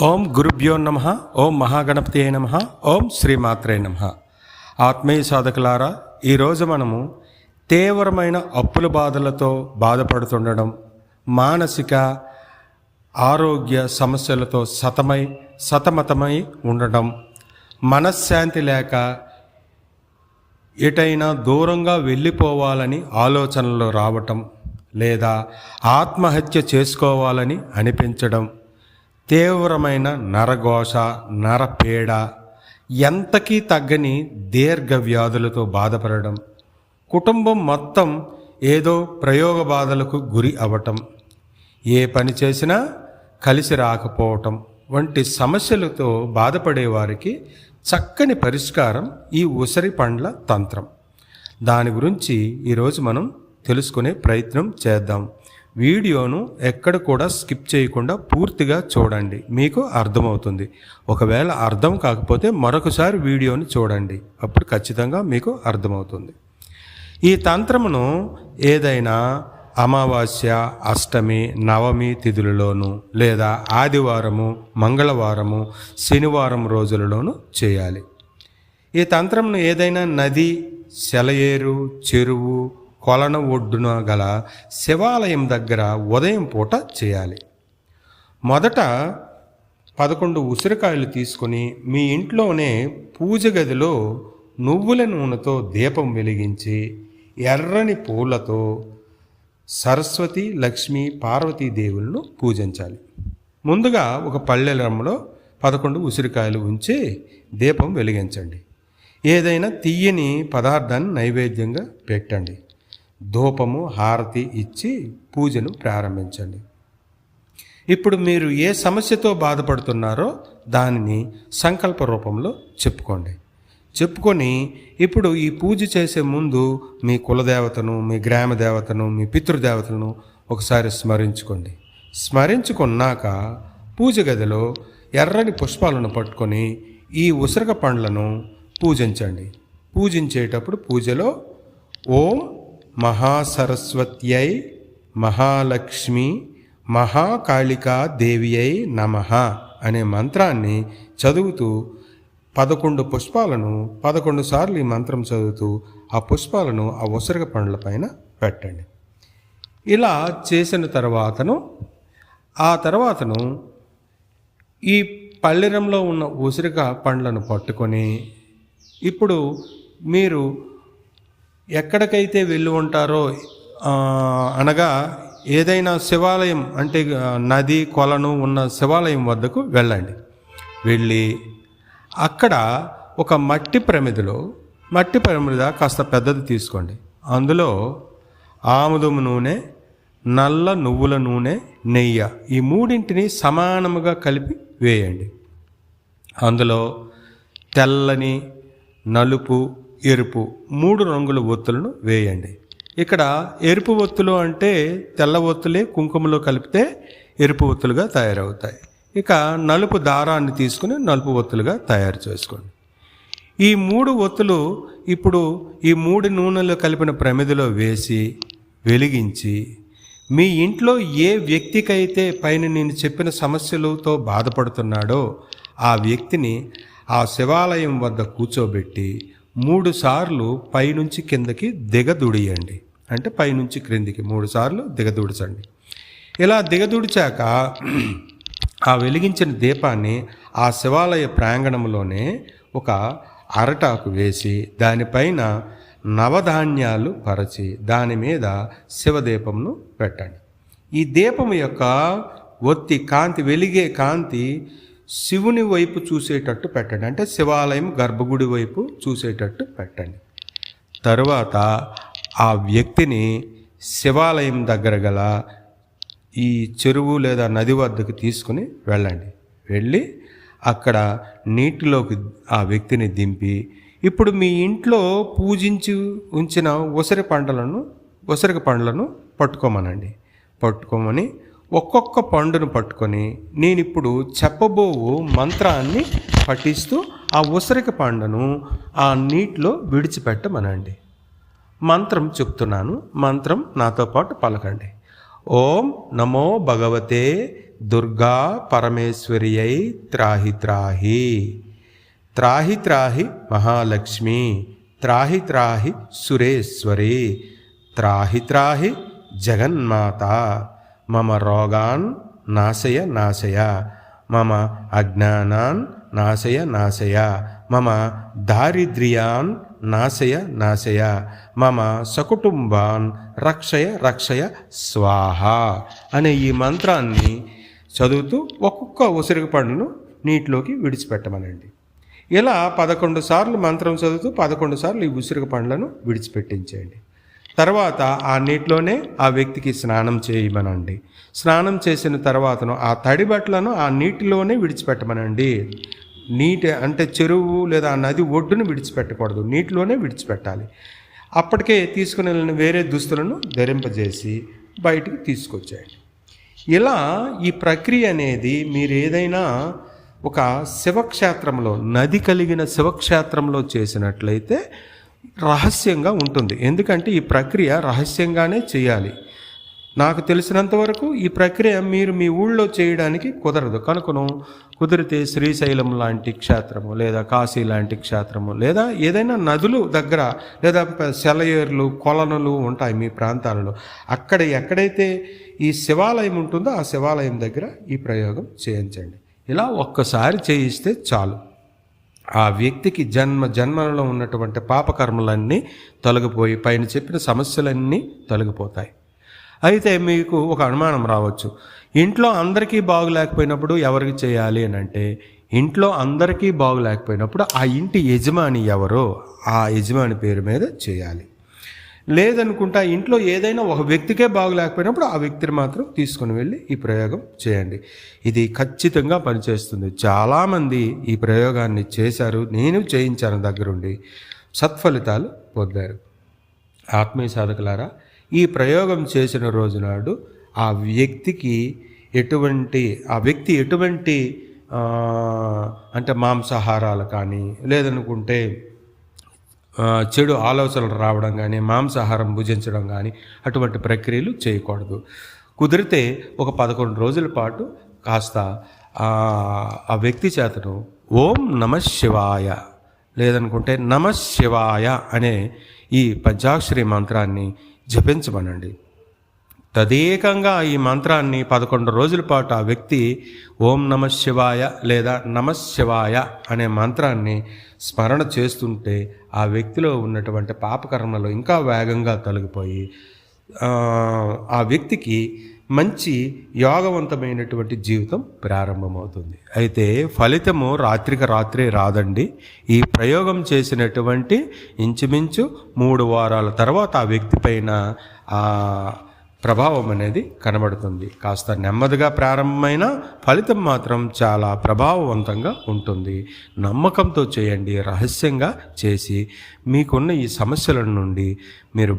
ఓం గురుభ్యో నమః. ఓం మహాగణపతియే నమః. ఓం శ్రీమాత్రే నమః. ఆత్మీయ సాధకులారా, ఈరోజు మనము తీవ్రమైన అప్పుల బాధలతో బాధపడుతుండడం, మానసిక ఆరోగ్య సమస్యలతో సతమతమై ఉండడం, మనశ్శాంతి లేక ఎటైనా దూరంగా వెళ్ళిపోవాలని ఆలోచనలు రావటం, లేదా ఆత్మహత్య చేసుకోవాలని అనిపించడం, తీవ్రమైన నరఘోష, నరపీడ, ఎంతకీ తగ్గని దీర్ఘ వ్యాధులతో బాధపడడం, కుటుంబం మొత్తం ఏదో ప్రయోగ బాధలకు గురి అవ్వటం, ఏ పని చేసినా కలిసి రాకపోవటం వంటి సమస్యలతో బాధపడేవారికి చక్కని పరిష్కారం ఈ ఉసిరి పండ్ల తంత్రం. దాని గురించి ఈరోజు మనం తెలుసుకునే ప్రయత్నం చేద్దాం. వీడియోను ఎక్కడ కూడా స్కిప్ చేయకుండా పూర్తిగా చూడండి, మీకు అర్థమవుతుంది. ఒకవేళ అర్థం కాకపోతే మరొకసారి వీడియోని చూడండి, అప్పుడు ఖచ్చితంగా మీకు అర్థమవుతుంది. ఈ తంత్రమును ఏదైనా అమావాస్య, అష్టమి, నవమి తిథులలోనూ లేదా ఆదివారము, మంగళవారము, శనివారం రోజులలోనూ చేయాలి. ఈ తంత్రమును ఏదైనా నది, సెలయేరు, చెరువు, కొలను ఒడ్డున గల శివాలయం దగ్గర ఉదయం పూట చేయాలి. మొదట 11 ఉసిరికాయలు తీసుకొని మీ ఇంట్లోనే పూజ గదిలో నువ్వుల నూనెతో దీపం వెలిగించి ఎర్రని పూలతో సరస్వతి, లక్ష్మి, పార్వతీదేవులను పూజించాలి. ముందుగా ఒక పళ్ళెంలో 11 ఉసిరికాయలు ఉంచి దీపం వెలిగించండి. ఏదైనా తీయని పదార్థాన్ని నైవేద్యంగా పెట్టండి. ధూపము, హారతి ఇచ్చి పూజను ప్రారంభించండి. ఇప్పుడు మీరు ఏ సమస్యతో బాధపడుతున్నారో దానిని సంకల్ప రూపంలో చెప్పుకొని ఇప్పుడు ఈ పూజ చేసే ముందు మీ కులదేవతను, మీ గ్రామ దేవతను, మీ పితృదేవతలను ఒకసారి స్మరించుకోండి. స్మరించుకున్నాక పూజ గదిలో ఎర్రని పుష్పాలను పట్టుకొని ఈ ఉసిరిక పండ్లను పూజించండి. పూజించేటప్పుడు పూజలో ఓం మహాసరస్వత్యై మహాలక్ష్మి మహాకాళికా దేవియై నమః అనే మంత్రాన్ని చదువుతూ 11 పుష్పాలను 11 సార్లు ఈ మంత్రం చదువుతూ ఆ పుష్పాలను ఆ ఉసిరిక పండ్ల పైన పెట్టండి. ఇలా చేసిన తర్వాతను ఈ పళ్ళెరంలో ఉన్న ఉసిరిక పండ్లను పట్టుకొని ఇప్పుడు మీరు ఎక్కడికైతే వెళ్ళి ఉంటారో అనగా ఏదైనా శివాలయం అంటే నది, కొలను ఉన్న శివాలయం వద్దకు వెళ్ళండి. వెళ్ళి అక్కడ ఒక మట్టి ప్రమిద కాస్త పెద్దది తీసుకోండి. అందులో ఆముదము నూనె, నల్ల నువ్వుల నూనె, నెయ్యి ఈ మూడింటిని సమానముగా కలిపి వేయండి. అందులో తెల్లని, నలుపు, ఎరుపు 3 రంగుల ఒత్తులను వేయండి. ఇక్కడ ఎరుపు ఒత్తులు అంటే తెల్ల ఒత్తులే కుంకుమలో కలిపితే ఎరుపు ఒత్తులుగా తయారవుతాయి. ఇక నలుపు దారాన్ని తీసుకుని నలుపు ఒత్తులుగా తయారు చేసుకోండి. ఈ 3 ఒత్తులు ఇప్పుడు ఈ 3 నూనెలు కలిపిన ప్రమిదలో వేసి వెలిగించి మీ ఇంట్లో ఏ వ్యక్తికైతే పైన నేను చెప్పిన సమస్యలతో బాధపడుతున్నాడో ఆ వ్యక్తిని ఆ శివాలయం వద్ద కూర్చోబెట్టి 3 సార్లు పైనుంచి కిందకి దిగదుడియండి. అంటే పైనుంచి క్రిందికి 3 సార్లు దిగదుడిచండి. ఇలా దిగదుడిచాక ఆ వెలిగించిన దీపాన్ని ఆ శివాలయ ప్రాంగణంలోనే ఒక అరటాకు వేసి దానిపైన నవధాన్యాలు పరచి దాని మీద శివదీపంను పెట్టండి. ఈ దీపం యొక్క ఒత్తి కాంతి, వెలిగే కాంతి శివుని వైపు చూసేటట్టు పెట్టండి. అంటే శివాలయం గర్భగుడి వైపు చూసేటట్టు పెట్టండి. తరువాత ఆ వ్యక్తిని శివాలయం దగ్గర గల ఈ చెరువు లేదా నది వద్దకు తీసుకుని వెళ్ళండి. వెళ్ళి అక్కడ నీటిలోకి ఆ వ్యక్తిని దింపి ఇప్పుడు మీ ఇంట్లో పూజించి ఉంచిన ఉసిరిక పండ్లను పట్టుకోమనండి. పట్టుకోమని ఒక్కొక్క పండును పట్టుకొని నేను ఇప్పుడు చెప్పబోవు మంత్రాన్ని పఠిస్తూ ఆ ఉసిరిక పండును ఆ నీటిలో విడిచిపెట్టమనండి. మంత్రం చెప్తున్నాను, మంత్రం నాతో పాటు పలకండి. ఓం నమో భగవతే దుర్గా పరమేశ్వర్యై త్రాహి త్రాహి. త్రాహి త్రాహి మహాలక్ష్మి, త్రాహి త్రాహి సురేశ్వరి, త్రాహి త్రాహి జగన్మాత. మమ రోగాన్ నాశయ నాశయ, మమ అజ్ఞానాన్ నాశయ నాశయ, మమ దారిద్ర్యాన్ నాశయ నాశయ, మమ సకుటుంబాన్ రక్షయ రక్షయ స్వాహ అనే ఈ మంత్రాన్ని చదువుతూ ఒక్కొక్క ఉసిరిక పండును నీటిలోకి విడిచిపెట్టమనండి. ఇలా 11 సార్లు మంత్రం చదువుతూ 11 సార్లు ఈ ఉసిరిక పండ్లను విడిచిపెట్టించేయండి. తర్వాత ఆ నీటిలోనే ఆ వ్యక్తికి స్నానం చేయమనండి. స్నానం చేసిన తర్వాతను ఆ తడి బట్టలను ఆ నీటిలోనే విడిచిపెట్టమనండి. నీటి అంటే చెరువు లేదా నది ఒడ్డును విడిచిపెట్టకూడదు, నీటిలోనే విడిచిపెట్టాలి. అప్పటికే తీసుకుని వెళ్ళిన వేరే దుస్తులను ధరింపజేసి బయటికి తీసుకొచ్చేయండి. ఇలా ఈ ప్రక్రియ అనేది మీరు ఏదైనా ఒక శివక్షేత్రంలో, నది కలిగిన శివక్షేత్రంలో చేసినట్లయితే రహస్యంగా ఉంటుంది. ఎందుకంటే ఈ ప్రక్రియ రహస్యంగానే చేయాలి. నాకు తెలిసినంత వరకు ఈ ప్రక్రియ మీరు మీ ఊళ్ళో చేయడానికి కుదరదు. కనుకను కుదిరితే శ్రీశైలం లాంటి క్షేత్రము లేదా కాశీ లాంటి క్షేత్రము లేదా ఏదైనా నదులు దగ్గర లేదా సెలయేర్లు కొలనులు ఉంటాయి మీ ప్రాంతాలలో, అక్కడ ఎక్కడైతే ఈ శివాలయం ఉంటుందో ఆ శివాలయం దగ్గర ఈ ప్రయోగం చేయించండి. ఇలా ఒక్కసారి చేయిస్తే చాలు. ఆ వ్యక్తికి జన్మలో ఉన్నటువంటి పాపకర్మలన్నీ తొలగిపోయి పైన చెప్పిన సమస్యలన్నీ తొలగిపోతాయి. అయితే మీకు ఒక అనుమానం రావచ్చు, ఇంట్లో అందరికీ బాగులేకపోయినప్పుడు ఎవరికి చేయాలి అని అంటే, ఇంట్లో అందరికీ బాగులేకపోయినప్పుడు ఆ ఇంటి యజమాని ఎవరో ఆ యజమాని పేరు మీద చేయాలి. లేదనుకుంటా ఇంట్లో ఏదైనా ఒక వ్యక్తికే బాగులేకపోయినప్పుడు ఆ వ్యక్తిని మాత్రం తీసుకుని వెళ్ళి ఈ ప్రయోగం చేయండి. ఇది ఖచ్చితంగా పనిచేస్తుంది. చాలామంది ఈ ప్రయోగాన్ని చేశారు, నేను చేయించాను దగ్గరుండి, సత్ఫలితాలు పొందారు. ఆత్మీయ సాధకులారా, ఈ ప్రయోగం చేసిన రోజునాడు ఆ వ్యక్తి ఎటువంటి అంటే మాంసాహారాలు కానీ లేదనుకుంటే చెడు ఆలోచనలు రావడం కానీ మాంసాహారం భుజించడం కానీ అటువంటి ప్రక్రియలు చేయకూడదు. కుదిరితే ఒక 11 రోజుల పాటు కాస్త ఆ వ్యక్తి చేతను ఓం నమ శివాయ లేదనుకుంటే నమ శివాయ అనే ఈ పంచాక్షరి మంత్రాన్ని జపించమనండి. తదేకంగా ఈ మంత్రాన్ని 11 రోజుల పాటు ఆ వ్యక్తి ఓం నమ శివాయ లేదా నమ శివాయ అనే మంత్రాన్ని స్మరణ చేస్తుంటే ఆ వ్యక్తిలో ఉన్నటువంటి పాపకర్మలు ఇంకా వేగంగా తొలగిపోయి ఆ వ్యక్తికి మంచి యోగవంతమైనటువంటి జీవితం ప్రారంభమవుతుంది. అయితే ఫలితము రాత్రికి రాత్రే రాదండి. ఈ ప్రయోగం చేసినటువంటి ఇంచుమించు 3 వారాల తర్వాత ఆ వ్యక్తి పైన ప్రభావం అనేది కనబడుతుంది. కాస్త నెమ్మదిగా ప్రారంభమైన ఫలితం మాత్రం చాలా ప్రభావవంతంగా ఉంటుంది. నమ్మకంతో చేయండి, రహస్యంగా చేసి మీకున్న ఈ సమస్యల నుండి మీరు